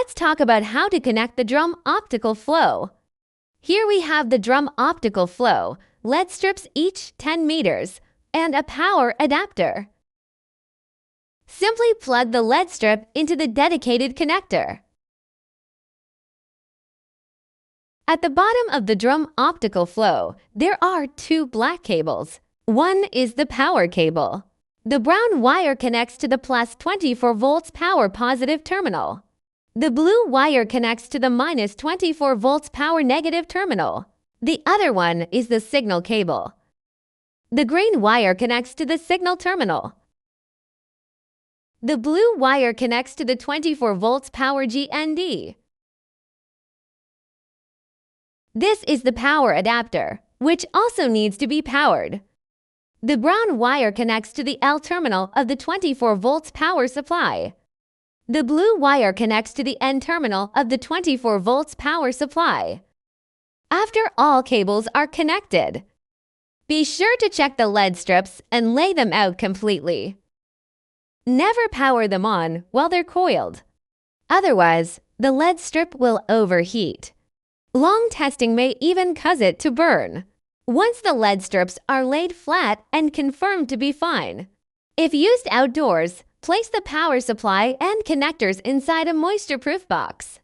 Let's talk about how to connect the Drum Optical Flow. Here we have the Drum Optical Flow, LED strips each 10 meters, and a power adapter. Simply plug the LED strip into the dedicated connector. At the bottom of the Drum Optical Flow, there are two black cables. One is the power cable. The brown wire connects to the plus 24 volts power positive terminal. The blue wire connects to the minus 24 volts power negative terminal. The other one is the signal cable. The green wire connects to the signal terminal. The blue wire connects to the 24 volts power GND. This is the power adapter, which also needs to be powered. The brown wire connects to the L terminal of the 24 volts power supply. The blue wire connects to the N terminal of the 24 volts power supply. After all cables are connected, be sure to check the LED strips and lay them out completely. Never power them on while they're coiled. Otherwise, the LED strip will overheat. Long testing may even cause it to burn. Once the LED strips are laid flat and confirmed to be fine, if used outdoors, place the power supply and connectors inside a moisture-proof box.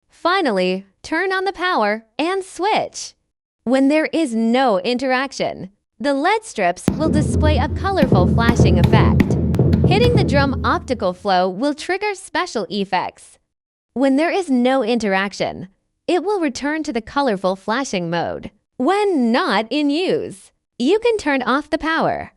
Finally, turn on the power and switch. When there is no interaction, the LED strips will display a colorful flashing effect. Hitting the Drum Optical Flow will trigger special effects. When there is no interaction, it will return to the colorful flashing mode. When not in use, you can turn off the power.